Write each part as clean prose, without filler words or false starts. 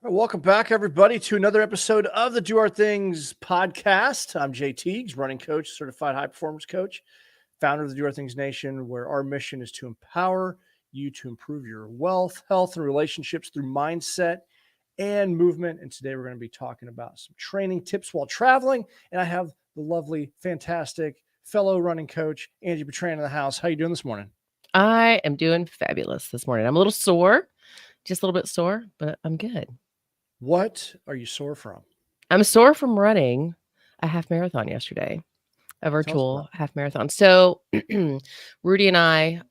All right, welcome back, everybody, to another episode of the Do Our Things podcast. I'm Jay Teagues, running coach, certified high performance coach, founder of the Do Our Things Nation, where our mission is to empower you to improve your wealth, health, and relationships through mindset and movement. And today we're going to be talking about some training tips while traveling. And I have the lovely, fantastic fellow running coach, Angi in the house. How you doing this morning? I am doing fabulous this morning. I'm a little sore, just a little bit sore, but I'm good. What are you sore from? I'm sore from running a half marathon yesterday, a Tell us about virtual half marathon. So, Rudy and I,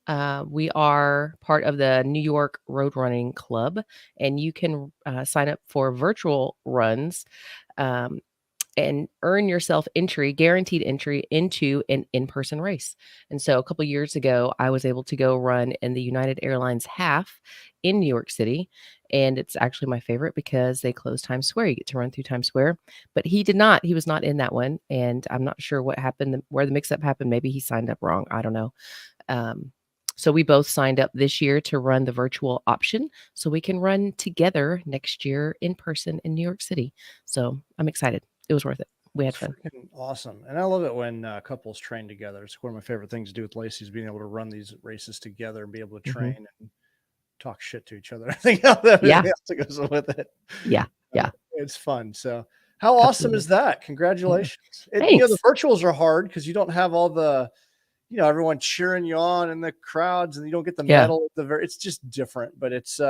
we are part of the New York Road Running Club, and you can sign up for virtual runs. And earn yourself guaranteed entry into an in-person race. And so a couple years ago, I was able to go run in the United Airlines half in New York City. And it's actually my favorite because they closed Times Square. You get to run through Times Square. But he did not. He was not in that one. And I'm not sure what happened, where the mix-up happened. Maybe he signed up wrong. I don't know. So we both signed up this year to run the virtual option so we can run together next year in person in New York City. So I'm excited. It was worth it. We had fun. Awesome. And I love it when couples train together. It's one of my favorite things to do with Lacey is being able to run these races together and be able to train and talk shit to each other. I think everything else that goes with it. Yeah. It's fun. So how awesome is that? Congratulations. Thanks. The virtuals are hard because you don't have all the, everyone cheering you on in the crowds and you don't get the medal. It's just different, but it's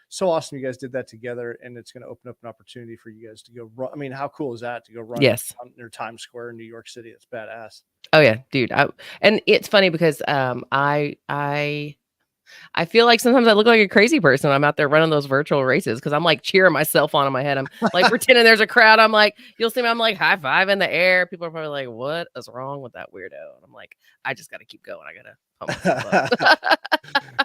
so awesome you guys did that together, and it's going to open up an opportunity for you guys to go run. I mean, how cool is that to go run near Times Square in New York City? It's badass. Oh yeah, dude. And it's funny because I feel like sometimes I look like a crazy person when I'm out there running those virtual races because I'm like cheering myself on in my head. I'm like pretending there's a crowd. I'm like, you'll see me. I'm like high five in the air. People are probably like, what is wrong with that weirdo? And I'm like, I just got to keep going. I got to pump myself up.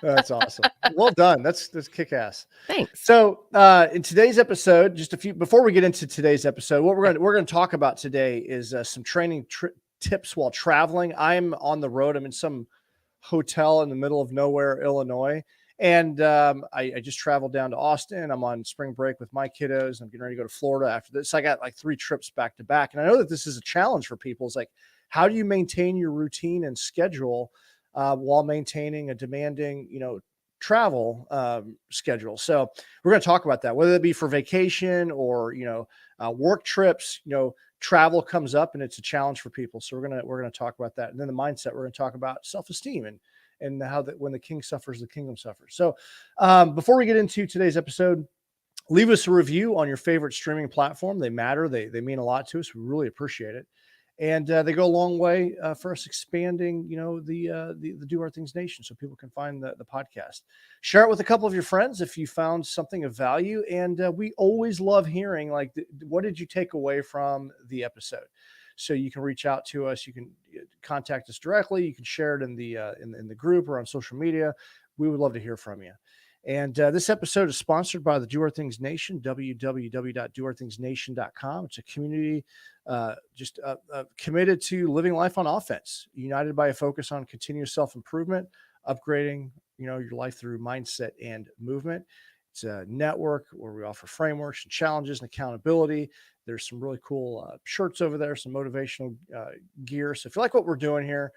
That's awesome. Well done. That's kick ass. Thanks. So in today's episode, before we get into today's episode, what we're going to talk about today is some training tips while traveling. I'm on the road. I'm in some hotel in the middle of nowhere, Illinois. And I just traveled down to Austin. I'm on spring break with my kiddos. I'm getting ready to go to Florida after this. I got like 3 trips back to back. And I know that this is a challenge for people. It's like, how do you maintain your routine and schedule while maintaining a demanding, travel schedule? So we're going to talk about that, whether it be for vacation or, work trips, travel comes up and it's a challenge for people. So we're going to talk about that. And then the mindset, we're going to talk about self-esteem and how that when the king suffers, the kingdom suffers. So before we get into today's episode, leave us a review on your favorite streaming platform. They matter. They mean a lot to us. We really appreciate it. And they go a long way for us expanding, the Do Our Things Nation, so people can find the podcast. Share it with a couple of your friends if you found something of value. And we always love hearing, like, what did you take away from the episode? So you can reach out to us. You can contact us directly. You can share it in the group or on social media. We would love to hear from you. And this episode is sponsored by the Do Our Things Nation, www.doourthingsnation.com. It's a community committed to living life on offense, united by a focus on continuous self-improvement, upgrading, your life through mindset and movement. It's a network where we offer frameworks and challenges and accountability. There's some really cool shirts over there, some motivational gear. So if you like what we're doing here,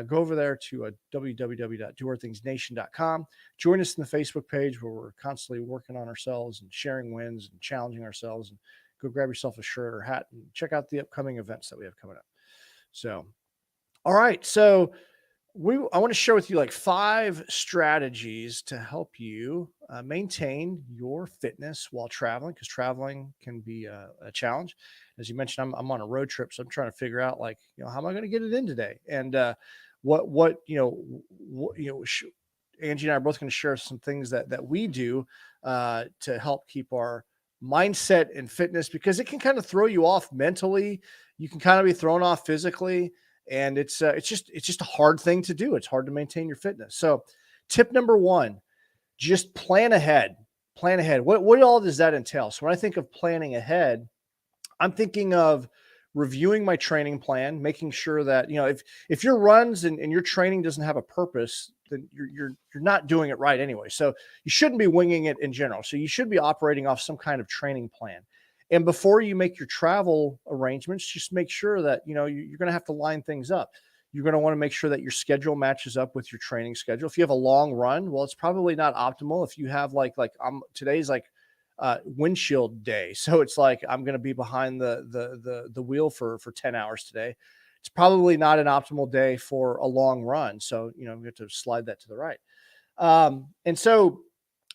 go over there to www.doourthingsnation.com. Join us in the Facebook page where we're constantly working on ourselves and sharing wins and challenging ourselves. And go grab yourself a shirt or hat and check out the upcoming events that we have coming up. So, all right. So I want to share with you like 5 strategies to help you maintain your fitness while traveling, because traveling can be a challenge. As you mentioned, I'm on a road trip, so I'm trying to figure out how am I going to get it in today? And Angi and I are both going to share some things that we do to help keep our mindset and fitness, because it can kind of throw you off mentally. You can kind of be thrown off physically. And it's just a hard thing to do. It's hard to maintain your fitness. So tip number 1, just plan ahead. Plan ahead. What all does that entail? So when I think of planning ahead, I'm thinking of reviewing my training plan, making sure that, if your runs and your training doesn't have a purpose, then you're not doing it right anyway. So you shouldn't be winging it in general. So you should be operating off some kind of training plan. And before you make your travel arrangements, just make sure that you're going to have to line things up. You're going to want to make sure that your schedule matches up with your training schedule. If you have a long run, well, it's probably not optimal. If you have today's like windshield day, so it's like I'm going to be behind the wheel for 10 hours today. It's probably not an optimal day for a long run. So we have to slide that to the right. And so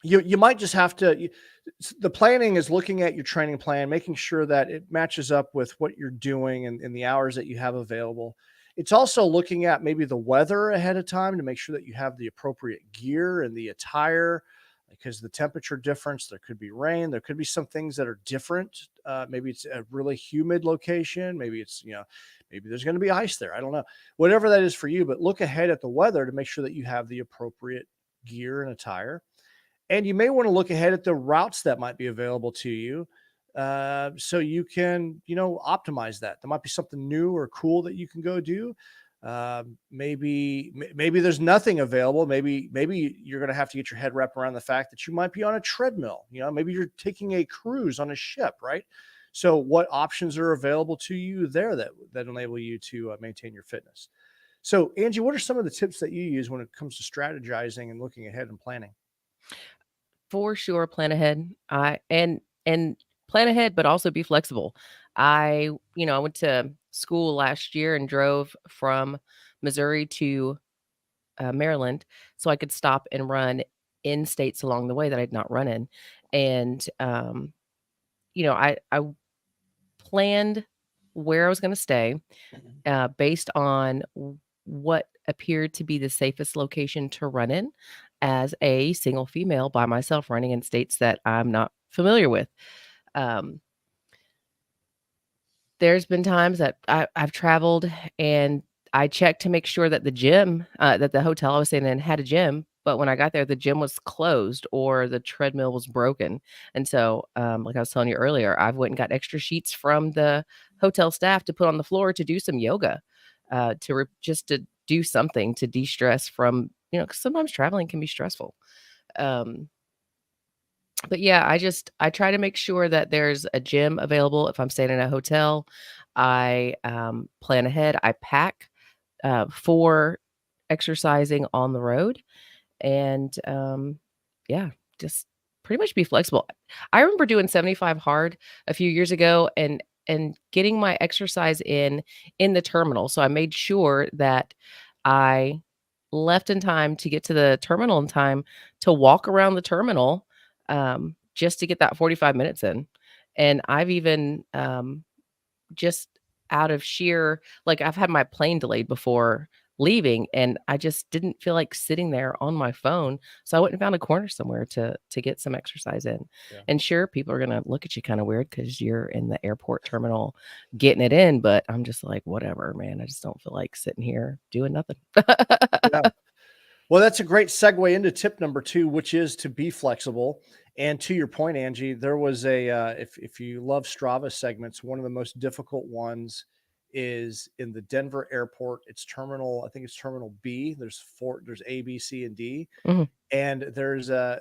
you might just have to. The planning is looking at your training plan, making sure that it matches up with what you're doing and the hours that you have available. It's also looking at maybe the weather ahead of time to make sure that you have the appropriate gear and the attire, because the temperature difference, there could be rain, there could be some things that are different. Maybe it's a really humid location. Maybe maybe there's going to be ice there. I don't know. Whatever that is for you, but look ahead at the weather to make sure that you have the appropriate gear and attire. And you may want to look ahead at the routes that might be available to you, so you can, optimize that. There might be something new or cool that you can go do. Maybe there's nothing available. Maybe you're going to have to get your head wrapped around the fact that you might be on a treadmill. Maybe you're taking a cruise on a ship, right? So what options are available to you there that enable you to maintain your fitness? So Angie, what are some of the tips that you use when it comes to strategizing and looking ahead and planning? For sure, plan ahead. And plan ahead, but also be flexible. I went to school last year and drove from Missouri to Maryland, so I could stop and run in states along the way that I'd not run in. And I planned where I was going to stay Mhm. based on what appeared to be the safest location to run in as a single female by myself running in states that I'm not familiar with. Um, there's been times that I've traveled and I checked to make sure that the gym, that the hotel I was staying in had a gym, but when I got there, the gym was closed or the treadmill was broken. And so, like I was telling you earlier, I've went and got extra sheets from the hotel staff to put on the floor to do some yoga, just to do something to de-stress from, 'cause sometimes traveling can be stressful. Um, but yeah, I try to make sure that there's a gym available if I'm staying in a hotel. I plan ahead. I pack for exercising on the road, and yeah, just pretty much be flexible. I remember doing 75 hard a few years ago and getting my exercise in the terminal. So I made sure that I left in time to get to the terminal in time to walk around the terminal, just to get that 45 minutes in. And I've even, just out of sheer like, I've had my plane delayed before leaving, and I just didn't feel like sitting there on my phone, so I went and found a corner somewhere to get some exercise in. Yeah. And sure, people are gonna look at you kinda weird because 'cause you're in the airport terminal getting it in, but I'm just like, "Whatever, man, I just don't feel like sitting here doing nothing." Yeah. Well, that's a great segue into tip number two, which is to be flexible. And to your point, Angie, there was if you love Strava segments, one of the most difficult ones is in the Denver airport. It's terminal, I think it's terminal B. There's A, B, C, and D. Mhm, And I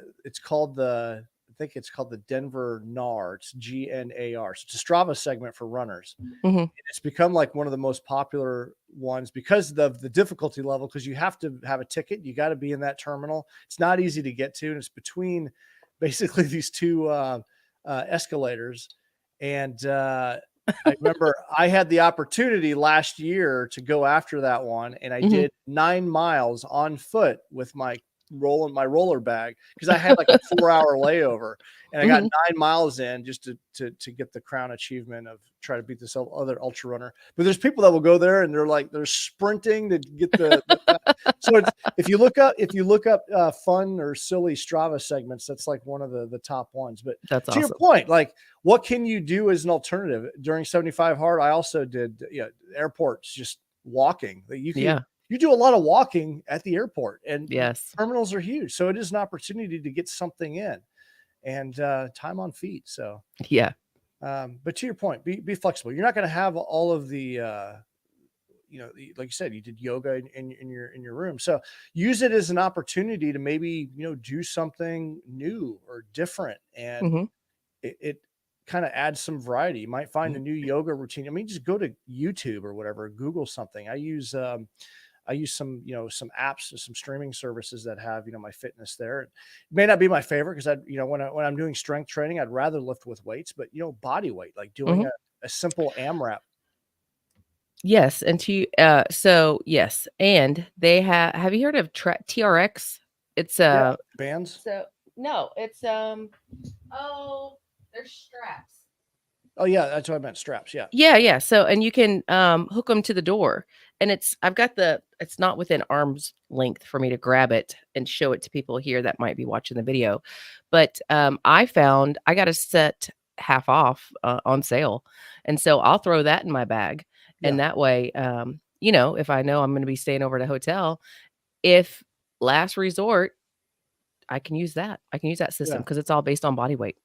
think it's called the Denver NAR. It's GNAR. So it's a Strava segment for runners. mhm, It's become like one of the most popular ones because of the difficulty level, because you have to have a ticket. You got to be in that terminal. It's not easy to get to. And it's between basically these two escalators. And I remember I had the opportunity last year to go after that one. And I mhm. did 9 miles on foot with my roller bag, because I had like a 4 hour layover, and I got Mhm. 9 miles in just to get the crown achievement of try to beat this other ultra runner. But there's people that will go there and they're sprinting to get so it's, if you look up fun or silly Strava segments, that's like one of the top ones. But That's to your awesome. point, like what can you do as an alternative during 75 hard? I also did airports, just walking. Yeah. You do a lot of walking at the airport, and Yes. terminals are huge. So it is an opportunity to get something in and time on feet. So, Yeah. but to your point, be flexible. You're not going to have all of the, like you said, you did yoga in your room. So use it as an opportunity to maybe, do something new or different. And Mhm. it kind of adds some variety. You might find a new yoga routine. I mean, just go to YouTube or whatever, Google something. I use some, some apps, some streaming services that have, my fitness there. It may not be my favorite because when I'm doing strength training, I'd rather lift with weights, but body weight, like doing Mhm. a simple AMRAP. Yes, and so yes, and they have you heard of TRX? It's Yeah, bands. so no, it's oh, there's straps. Oh yeah, that's what I meant. Straps. Yeah. Yeah, yeah. So, and you can hook them to the door, and it's not within arm's length for me to grab it and show it to people here that might be watching the video, but I found I got a set half off on sale, and so I'll throw that in my bag, Yeah. and that way, if I know I'm going to be staying over at a hotel, if last resort, I can use that. I can use that system Yeah. because it's all based on body weight.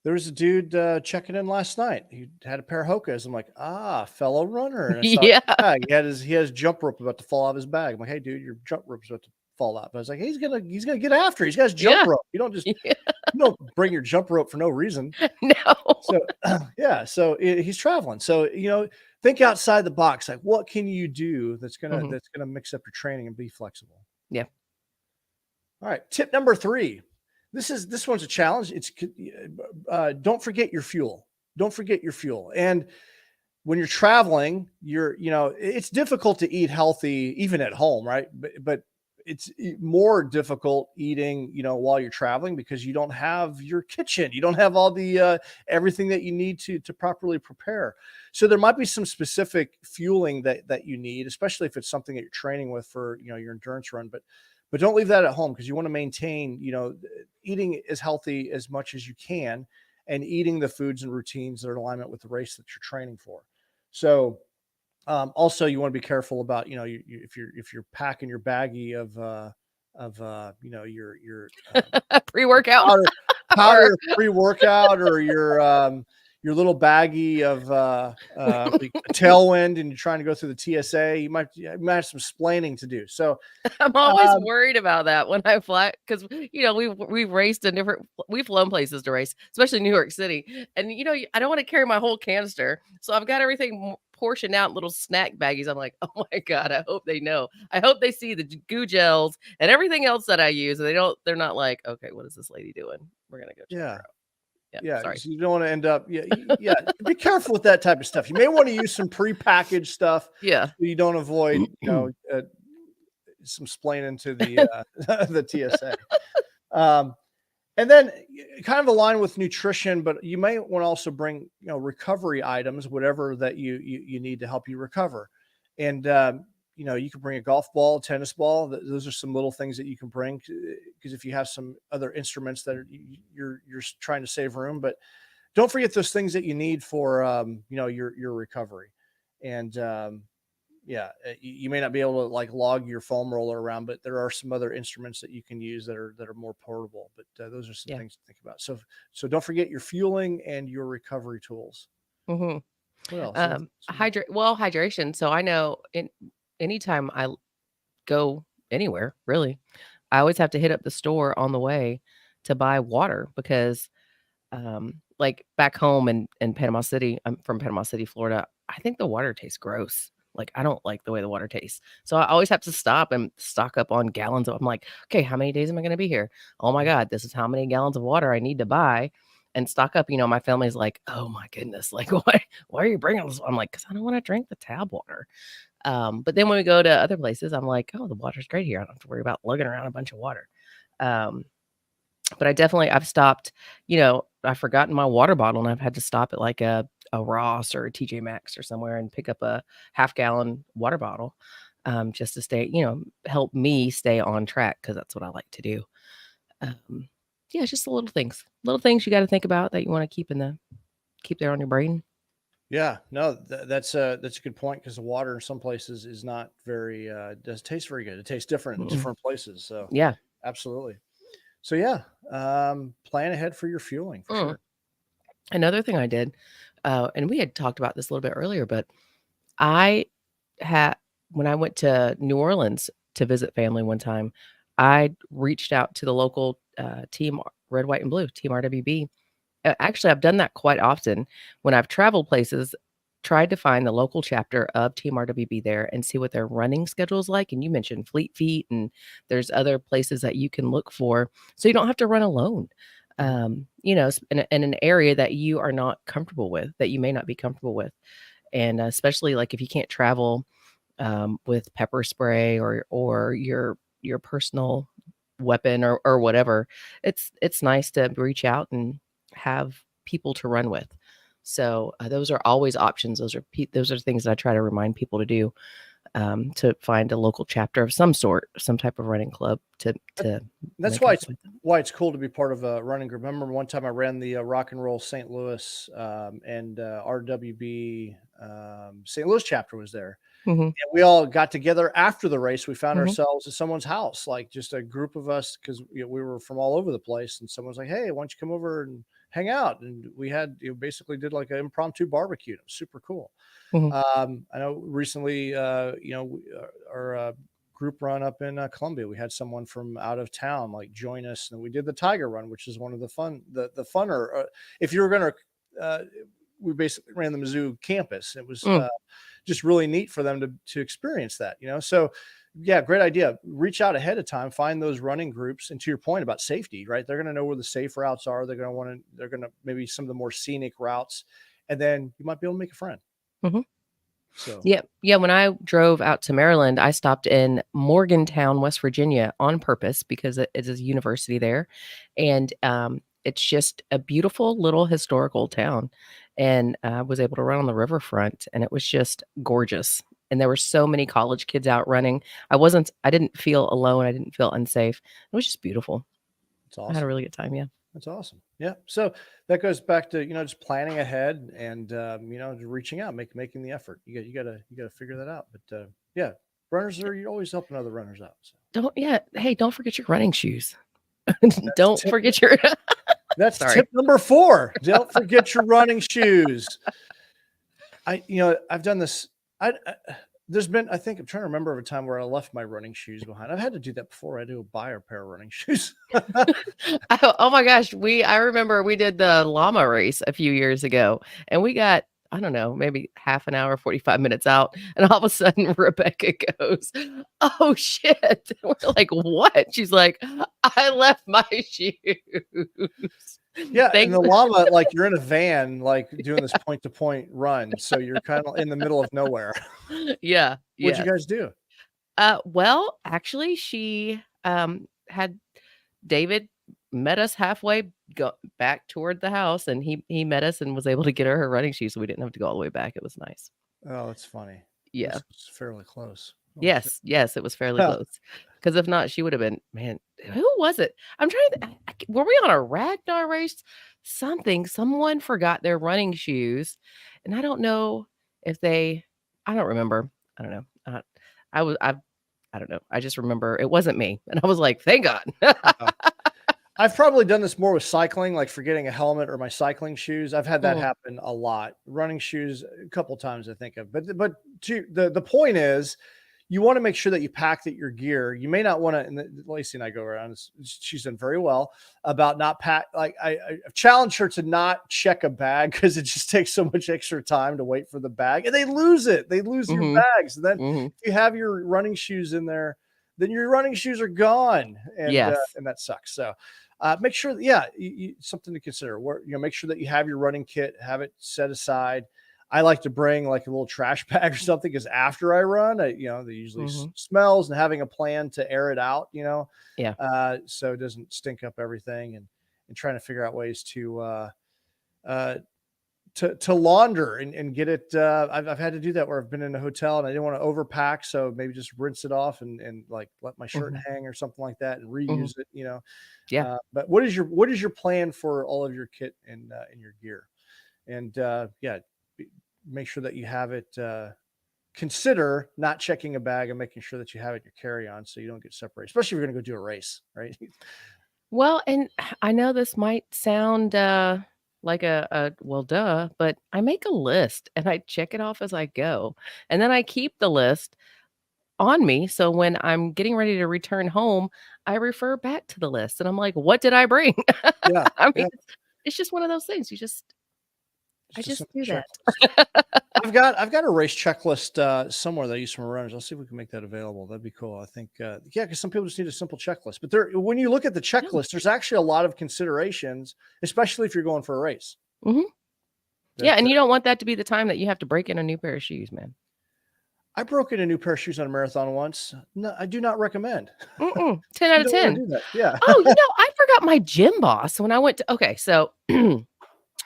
There was a dude checking in last night. He had a pair of Hokas. I'm like, fellow runner. And I saw Yeah, his bag. He has jump rope about to fall off his bag. I'm like, hey, dude, your jump rope's about to fall out. But I was like, hey, he's gonna get after it. He's got his jump yeah, rope. yeah. You don't bring your jump rope for no reason. No. So yeah, so he's traveling. So think outside the box. Like, what can you do that's gonna Mhm. mix up your training and be flexible? Yeah. All right, tip number 3. This one's a challenge. It's don't forget your fuel. Don't forget your fuel. And when you're traveling, it's difficult to eat healthy even at home, right? But it's more difficult eating, while you're traveling because you don't have your kitchen. You don't have all the everything that you need to properly prepare. So there might be some specific fueling that you need, especially if it's something that you're training with for, your endurance run. But don't leave that at home because you want to maintain, eating as healthy as much as you can and eating the foods and routines that are in alignment with the race that you're training for. So also you want to be careful about, if you're packing your baggie of Pre-workout powder or pre-workout or your little baggie of like a tailwind and you're trying to go through the TSA, you might have some splaining to do. So I'm always um, worried about that when I fly because we've raced in we've flown places to race, especially New York City, and I don't want to carry my whole canister, so I've got everything portioned out in little snack baggies. I'm like, oh my god, I hope they know. I hope they see the goo gels and everything else that I use, and they're not like, okay, what is this lady doing? We're gonna go check her yeah. out. Yeah, Yeah, sorry. so you don't want to end up. Yeah, yeah. Be careful with that type of stuff. You may want to use some prepackaged stuff Yeah. so you don't avoid, some splaining to the the TSA. Um, and then kind of align with nutrition, but you may want to also bring, recovery items, whatever that you need to help you recover. And you can bring a golf ball, tennis ball. Those are some little things that you can bring because if you have some other instruments that you're trying to save room, but don't forget those things that you need for your recovery. And yeah, you may not be able to like log your foam roller around, but there are some other instruments that you can use that are more portable. But those are some Yeah. things to think about. So don't forget your fueling and your recovery tools. Hmm. What else? Hydration. So I know anytime I go anywhere, really, I always have to hit up the store on the way to buy water because, like back home in Panama City, I'm from Panama City, Florida. I think the water tastes gross. Like I don't like the way the water tastes. So I always have to stop and stock up on gallons. I'm like, okay, how many days am I going to be here? Oh my God, this is how many gallons of water I need to buy and stock up. My family's like, oh my goodness, like why are you bringing this? I'm like, because I don't want to drink the tap water. But then when we go to other places, I'm like, oh, the water's great here. I don't have to worry about lugging around a bunch of water. Um, but I've stopped, I've forgotten my water bottle and I've had to stop at like a Ross or a TJ Maxx or somewhere and pick up a half-gallon water bottle, just to stay, help me stay on track because that's what I like to do. Um, yeah, it's just the little things you got to think about that you want to keep there on your brain. Yeah, no, that's a good point because the water in some places is not very does taste very good. It tastes different in Mm-mm. different places. So Yeah. absolutely. So yeah, plan ahead for your fueling for Mm. sure. Another thing I did, and we had talked about this a little bit earlier, but I had when I went to New Orleans to visit family one time, I reached out to the local, team Red, White, and Blue, Team RWB. Actually, I've done that quite often when I've traveled places, tried to find the local chapter of Team RWB there and see what their running schedule is like, and you mentioned Fleet Feet, and there's other places that you can look for, so you don't have to run alone, Mhm. in an area that you are not comfortable with, that you may not be comfortable with, and, especially, like, if you can't travel with pepper spray or your personal weapon or whatever. It's nice to reach out and have people to run with. So those are always options. Those are things that I try to remind people to do, to find a local chapter of some sort, some type of running club That- to That's link up with. why it's cool to be part of a running group. I remember one time I ran the Rock and Roll St. Louis, and RWB St. Louis chapter was there. Hmm. And we all got together after the race. We found Hmm. ourselves at someone's house, like just a group of us, because we were from all over the place. And someone was like, "Hey, why don't you come over and hang out?" And we had basically did like an impromptu barbecue. It was super cool. Hmm. I know recently, our group run up in Columbia, we had someone from out of town like join us, and we did the Tiger Run, which is one of the funner. If you were going to, we basically ran the Mizzou campus. It was Mm. just really neat for them to experience that. So yeah, great idea. Reach out ahead of time, find those running groups, and to your point about safety, right? They're going to know where the safe routes are. They're going to maybe some of the more scenic routes, and then you might be able to make a friend. Hmm. So Yeah, yeah, when I drove out to Maryland, I stopped in Morgantown, West Virginia on purpose because it is a university there, and, it's just a beautiful little historical town, and I was able to run on the riverfront, and it was just gorgeous, and there were so many college kids out running. I didn't feel alone, I didn't feel unsafe. It was just beautiful. it's I had a awesome. really good time, yeah. That's awesome. Yeah. So that goes back to just planning ahead and just reaching out, making the effort. You gotta figure that out. But yeah, runners are you're always helping other runners out. So Hey, don't forget your running shoes. that's Don't tip. forget your That's sorry. tip number 4. Don't forget your running shoes. I've done this. I there's been I think I'm trying to remember of a time where I left my running shoes behind. I've had to do that before. I had to go buy a pair of running shoes. Oh my gosh, I remember we did the llama race a few years ago, and we got, I don't know, maybe half an hour, 45 minutes out, and all of a sudden Rebecca goes, "Oh shit." We're like, "What?" She's like, "I left my shoes." Yeah, and Thank the llama, like, you're in a van, like, doing this point to point run, so you're kinda in the middle of nowhere. Yeah, What'd you yes. guys do? Well, actually, she, had David met us halfway, go back toward the house, and he met us and was able to get her running shoes, so we didn't have to go all the way back. It was nice. Oh, that's funny. Yeah. This was fairly close. Holy shit. Yes, yes, it was fairly Huh. close. Because if not, she would have been, man, who was it? I'm trying to were we on a Ragnar race? Someone forgot their running shoes, and I don't know if they I don't remember. I don't know. I was I don't know. I just remember it wasn't me, and I was like, "Thank God." Uh I've probably done this more with cycling, like forgetting a helmet or my cycling shoes. I've had that Mm, happen a lot. Running shoes, a couple times I think of. But to the point is, you want to make sure that you pack that your gear. You may not want to. And Lacey and I go around. She's done very well about not pack. Like I've challenged her to not check a bag because it just takes so much extra time to wait for the bag, and they lose it. They lose your mhm, bags, and then mhm. if you have your running shoes in there, then your running shoes are gone, Yes. and that sucks. So make sure that, yeah, something to consider. Where make sure that you have your running kit, have it set aside. I like to bring like a little trash bag or something because after I run, they usually Mhm. smells, and having a plan to air it out, Yeah. so it doesn't stink up everything, and trying to figure out ways uh, to launder and get it. I've had to do that where I've been in a hotel and I didn't want to overpack, so maybe just rinse it off and like let my shirt Mhm. hang or something like that and Mhm. reuse it. Yeah. But what is your plan for all of your kit and your gear? And yeah, make sure that you have it. Consider not checking a bag and making sure that you have it in your carry on so you don't get separated, especially if you're going to go do a race, right? Well, and I know this might sound, like well, duh, but I make a list and I check it off as I go. And then I keep the list on me. So when I'm getting ready to return home, I refer back to the list and I'm like, what did I bring? Yeah, I mean, yeah, it's just one of those things. I just a just simple do that. checklist. I've got a race checklist somewhere that I use from runners. I'll see if we can make that available. That'd be cool. I think yeah, because some people just need a simple checklist. But there, when you look at the Yeah. checklist, there's actually a lot of considerations, especially if you're going for a race. Mhm. Yeah, That and you don't want that to be the time that you have to break in a new pair of shoes, man. I broke in a new pair of shoes on a marathon once. No, I do not recommend. Mm-mm. 10 out You of don't want 10. to do that. Yeah. Oh, I forgot my gym boss when I went to okay, so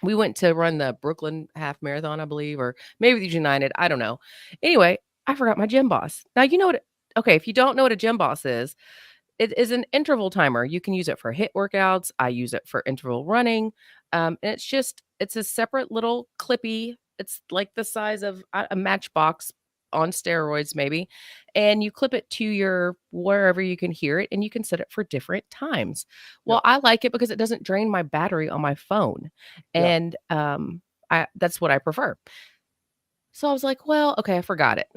we went to run the Brooklyn half marathon, I believe, or maybe the United, I don't know. Anyway, I forgot my gym boss. Now, you know what okay, if you don't know what a gym boss is, it is an interval timer. You can use it for HIIT workouts. I use it for interval running. And it's a separate little clippy. It's like the size of a matchbox on steroids, maybe. And you clip it to your wherever you can hear it and you can set it for different times. Well, Yep. I like it because it doesn't drain my battery on my phone. Yeah. And that's what I prefer. So I was like, well, okay, I forgot it.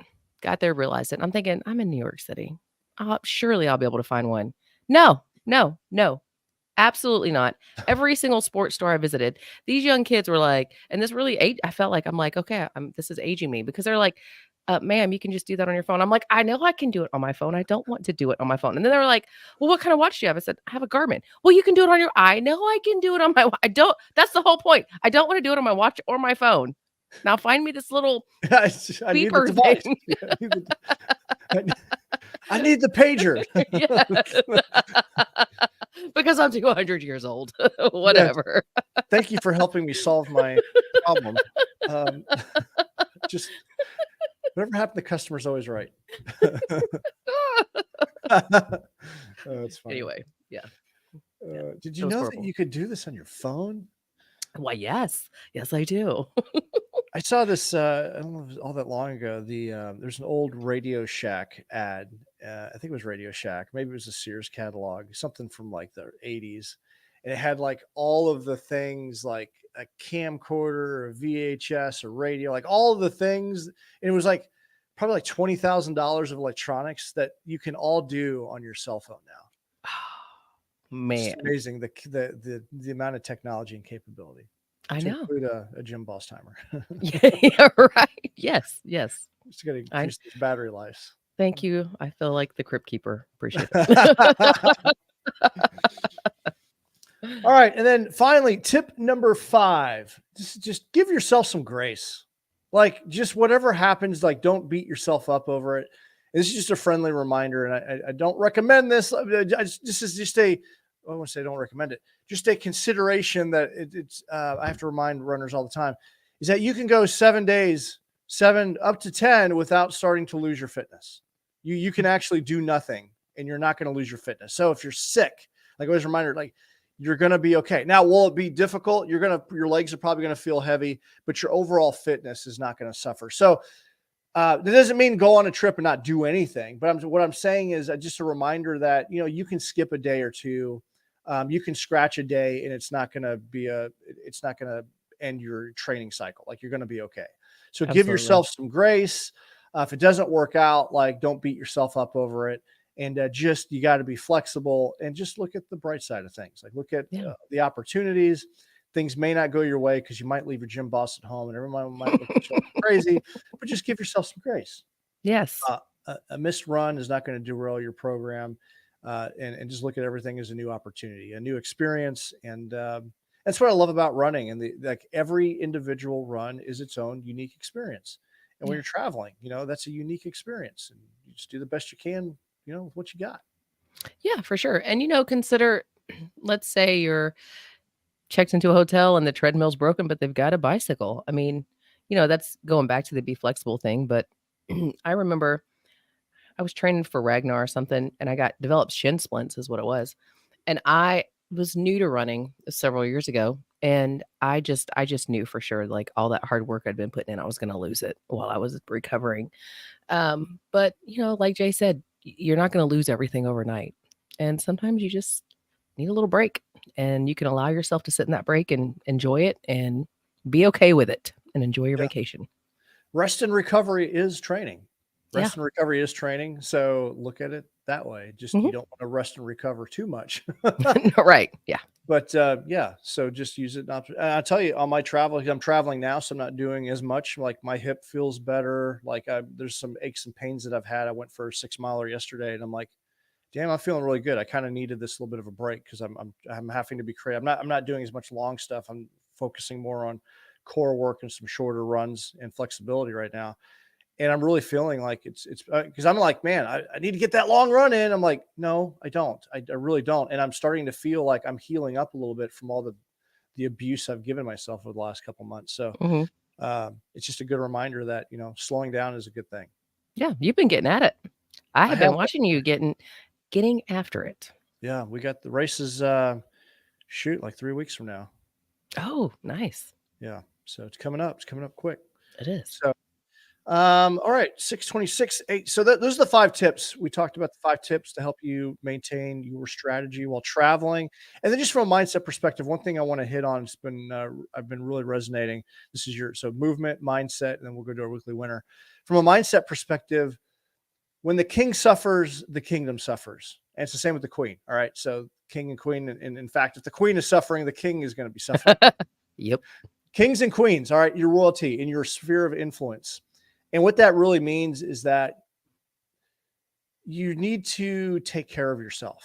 Got there, realized it. I'm thinking, I'm in New York City. Surely I'll be able to find one. No, no, no, absolutely not. Every single sports store I visited, these young kids were like, and this really, I felt like I'm like, okay, this is aging me because they're like, ma'am, you can just do that on your phone. I'm like, I know I can do it on my phone. I don't want to do it on my phone. And then they were like, well, what kind of watch do you have? I said, I have a Garmin. Well, you can do it on your, I know I can do it on my, I don't, that's the whole point. I don't want to do it on my watch or my phone. Now find me this little I need the beeper device. thing. Yeah, I need the pager. Yes. Because I'm 200 years old. Yes. Whatever. Thank you for helping me solve my problem. Um, just whatever happened, the customer's always right. That's funny. Anyway, yeah, yeah. Did It you was know that horrible. you could do this on your phone? Why, yes. Yes, I do. I saw this, I don't know if it was all that long ago. There's an old Radio Shack ad. I think it was Radio Shack. Maybe it was a Sears catalog, something from like the 80s. And it had like all of the things like a camcorder, a VHS, a radio, like all of the things. And it was like probably like $20,000 of electronics that you can all do on your cell phone now. It's just Man, amazing the amount of technology and capability I to know. include a gym boss timer. Yeah, yeah, right. Yes, yes. Just got to I increase those battery lives. thank you. I feel like the crypt keeper. Appreciate it. All right, and then finally, tip number 5: just give yourself some grace. Like, just whatever happens, like, don't beat yourself up over it. And this is just a friendly reminder, and I don't recommend this. This is just a, I want to say I don't recommend it. Just a consideration that it's. I have to remind runners all the time is that you can go 7 days, 7 up to 10 without starting to lose your fitness. You can actually do nothing, and you're not going to lose your fitness. So if you're sick, like always reminder, like you're going to be okay. Now, will it be difficult? Your legs are probably going to feel heavy, but your overall fitness is not going to suffer. So that doesn't mean go on a trip and not do anything. But what I'm saying is just a reminder that, you can skip a day or two. You can scratch a day and it's not going to end your training cycle. Like you're going to be okay. So give Absolutely. yourself some grace. If it doesn't work out, like don't beat yourself up over it. And just you got to be flexible and just look at the bright side of things. Like look at Yeah. the opportunities. Things may not go your way because you might leave your gym boss at home and everyone might look at you like crazy, but just give yourself some grace. Yes. A missed run is not going to derail your program, and just look at everything as a new opportunity, a new experience, and that's what I love about running. And like every individual run is its own unique experience. And when Yeah. you're traveling, that's a unique experience, and you just do the best you can, with what you got. Yeah, for sure. And consider let's say you're checked into a hotel and the treadmill's broken, but they've got a bicycle. I mean, that's going back to the be flexible thing. But I remember I was training for Ragnar or something, and I got developed shin splints, is what it was. And I was new to running several years ago, and I just knew for sure, like all that hard work I'd been putting in, I was going to lose it while I was recovering. But like Jay said, you're not going to lose everything overnight, and sometimes you just need a little break. and you can allow yourself to sit in that break and enjoy it and be okay with it and enjoy your Yeah. vacation. Rest and recovery is training. Yeah. Rest and recovery is training. So look at it that way. Just you Mhm. don't want to rest and recover too much. Right. Yeah. But yeah, so just use it. Not, and I'll tell you on my travel, 'cause I'm traveling now, so I'm not doing as much. Like my hip feels better. Like there's some aches and pains that I've had. I went for a 6 miler yesterday, and I'm like, damn, I'm feeling really good. I kind of needed this little bit of a break because I'm having to be creative. I'm not doing as much long stuff. I'm focusing more on core work and some shorter runs and flexibility right now. And I'm really feeling like it's because I'm like, man, I need to get that long run in. I'm like, no, I don't. I really don't. And I'm starting to feel like I'm healing up a little bit from all the abuse I've given myself over the last couple months. So Mhm. it's just a good reminder that slowing down is a good thing. Yeah, you've been getting at it. I I have been have, watching you getting after it. yeah, we got the races. Shoot, like 3 weeks from now. Oh, nice. Yeah, so it's coming up. It's coming up quick. It is. So all right, 626, 8. So those are the 5 tips. We talked about the 5 tips to help you maintain your strategy while traveling. And then just from a mindset perspective, one thing I want to hit on, it's been I've been really resonating. This is so movement, mindset, and then we'll go to our weekly winner. From a mindset perspective, when the king suffers, the kingdom suffers. And it's the same with the queen. All right. So king and queen, and in fact, if the queen is suffering, the king is going to be suffering. Yep. Kings and queens, all right, your royalty in your sphere of influence. And what that really means is that you need to take care of yourself.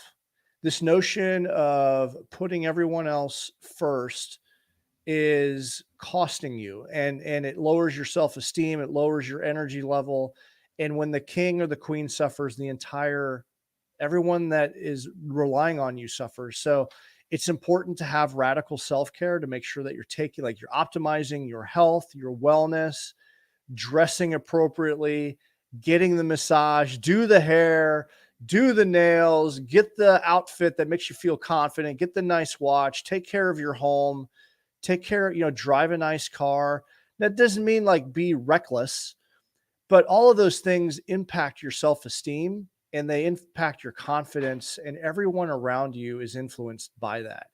This notion of putting everyone else first is costing you, and it lowers your self-esteem, it lowers your energy level. And when the king or the queen suffers, the entire everyone that is relying on you suffers. So it's important to have radical self-care to make sure that you're optimizing your health, your wellness, dressing appropriately, getting the massage, do the hair, do the nails, get the outfit that makes you feel confident, get the nice watch, take care of your home, take care, drive a nice car. That doesn't mean like be reckless, but all of those things impact your self-esteem and they impact your confidence, and everyone around you is influenced by that.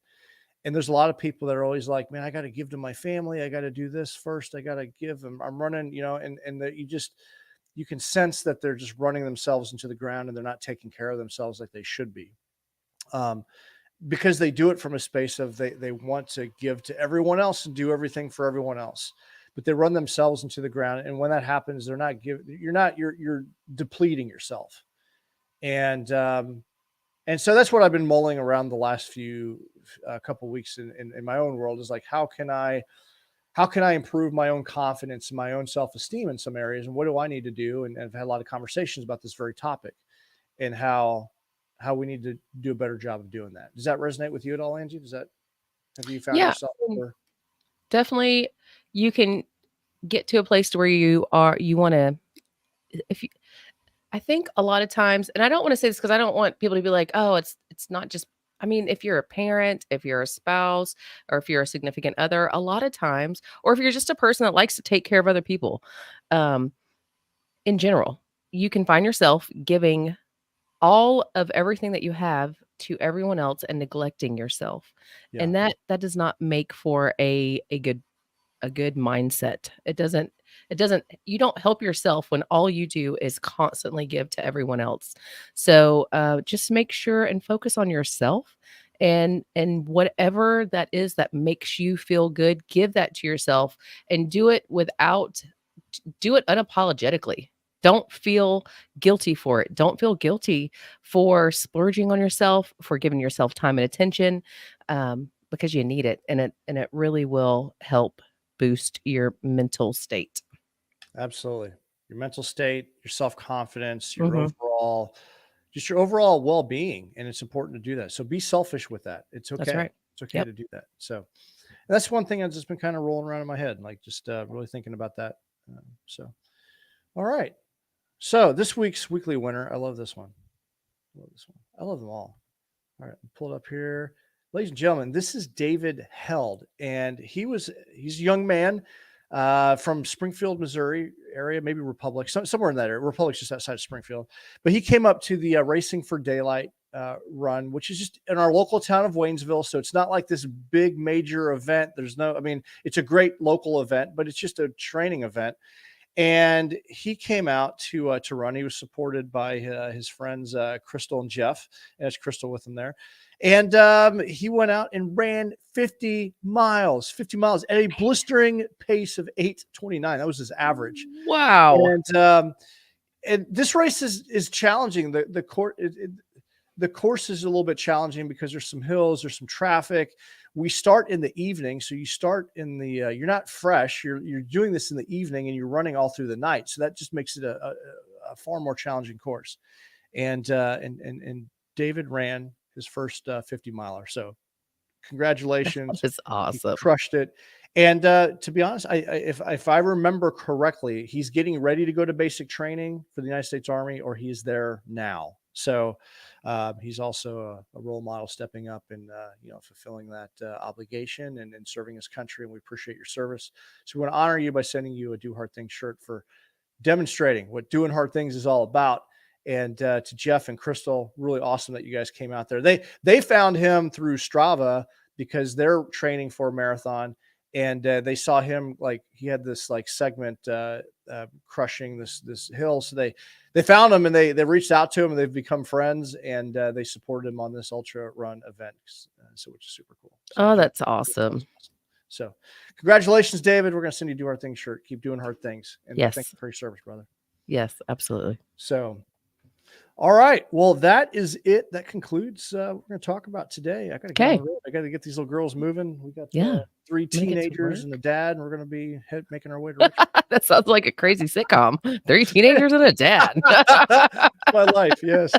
And there's a lot of people that are always like, man, I got to give to my family. I got to do this first. I got to give them. I'm running, and that you can sense that they're just running themselves into the ground and they're not taking care of themselves like they should be. Um, because they do it from a space of they want to give to everyone else and do everything for everyone else, but they run themselves into the ground. And when that happens, you're depleting yourself. And so that's what I've been mulling around the last few couple weeks in my own world, is like, how can I improve my own confidence and my own self-esteem in some areas, and what do I need to do? And I've had a lot of conversations about this very topic, and how we need to do a better job of doing that. Does that resonate with you at all, Angie? Have you found Yeah, yourself or definitely you can get to a place to where you want to if you I think a lot of times, and I don't want to say this because I don't want people to be like, "Oh, it's not just." I mean, if you're a parent, if you're a spouse, or if you're a significant other, a lot of times, or if you're just a person that likes to take care of other people, um, in general, you can find yourself giving all of everything that you have to everyone else and neglecting yourself, yeah, and that does not make for a good mindset. It doesn't you don't help yourself when all you do is constantly give to everyone else. So, just make sure and focus on yourself, and whatever that is that makes you feel good, give that to yourself and do it unapologetically. Don't feel guilty for it. Don't feel guilty for splurging on yourself, for giving yourself time and attention, because you need it, and it really will help boost your mental state. absolutely. Your mental state, your self-confidence, Mhm. your overall well-being. And it's important to do that. So be selfish with that. It's That's okay. right. It's okay Yep. to do that. So that's one thing I've just been kind of rolling around in my head, like just really thinking about that. So, all right. So this week's weekly winner, I love this one. I love this one. I love them all. All right, pull it up here. Ladies and gentlemen, this is David Held, and he's a young man from Springfield, Missouri area, maybe Republic, somewhere in that area. Republic's just outside of Springfield. But he came up to the Racing for Daylight run, which is just in our local town of Waynesville. So it's not like this big major event. I mean, it's a great local event, but it's just a training event. And he came out to run. He was supported by his friends Crystal and Jeff. And there's Crystal with him there. And he went out and ran 50 miles at a blistering pace of 8:29. That was his average. Wow. And this race is challenging. The course is a little bit challenging because there's some hills, there's some traffic. We start in the evening, so you start in the you're not fresh. You're doing this in the evening, and you're running all through the night. So that just makes it a far more challenging course. And David ran his first 50 miler. So congratulations, That's he awesome. crushed it. And to be honest, if I remember correctly, he's getting ready to go to basic training for the United States Army, or he's there now. So he's also a role model, stepping up and fulfilling that obligation and serving his country. And we appreciate your service. So we want to honor you by sending you a Do Hard Things shirt for demonstrating what doing hard things is all about. And to Jeff and Crystal, really awesome that you guys came out there. They found him through Strava because they're training for a marathon, and they saw him, like he had this like segment crushing this hill. So they found him, and they reached out to him, and they've become friends, and they supported him on this ultra run event. So which is super cool. So, Oh, that's awesome. So congratulations, David. We're going to send you a Do Hard Things shirt. Keep doing hard things. And Yes. thank you for your service, brother. Yes, absolutely. So, all right. Well, that is it. That concludes what we're going to talk about today. I got to get on the road. I got to get these little girls moving. We got 3 teenagers and a dad, and we're going to be making our way to Richmond. That sounds like a crazy sitcom. 3 teenagers and a dad. My life. Yes.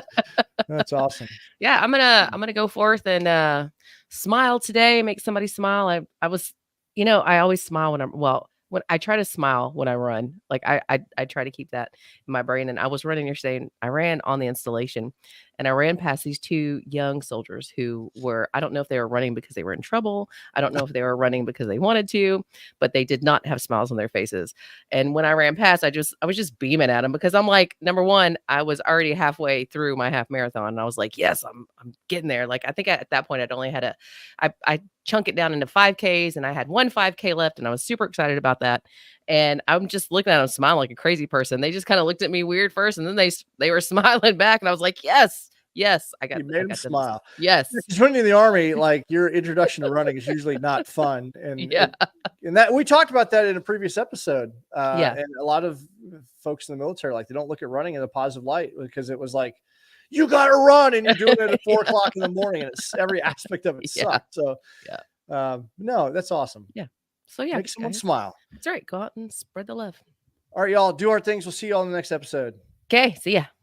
That's awesome. Yeah, I'm gonna go forth and smile today, make somebody smile. I was, I always smile when I try to smile when I run. Like I try to keep that in my brain. And I was running yesterday, and I ran on the installation, and I ran past these 2 young soldiers who I don't know if they were running because they were in trouble. I don't know if they were running because they wanted to, but they did not have smiles on their faces. And when I ran past, I was just beaming at them, because I'm like, number one, I was already halfway through my half marathon, and I was like, yes, I'm getting there. Like, I think at that point I'd only had I chunk it down into 5Ks, and I had 1 5K left, and I was super excited about that. And I'm just looking at them smiling like a crazy person. They just kind of looked at me weird first, and then they were smiling back, and I was like, yes, I got them smile. Yes. Because when you're in the Army, like, your introduction to running is usually not fun. And and that we talked about that in a previous episode. And a lot of folks in the military, like, they don't look at running in a positive light, because it was like, you got to run, and you're doing it at 4 o'clock in the morning, and it's every aspect of it sucked. So no, that's awesome. Yeah. So make someone smile. That's right. Go out and spread the love. All right, y'all, Do Our Things. We'll see you all in the next episode. Okay. See ya.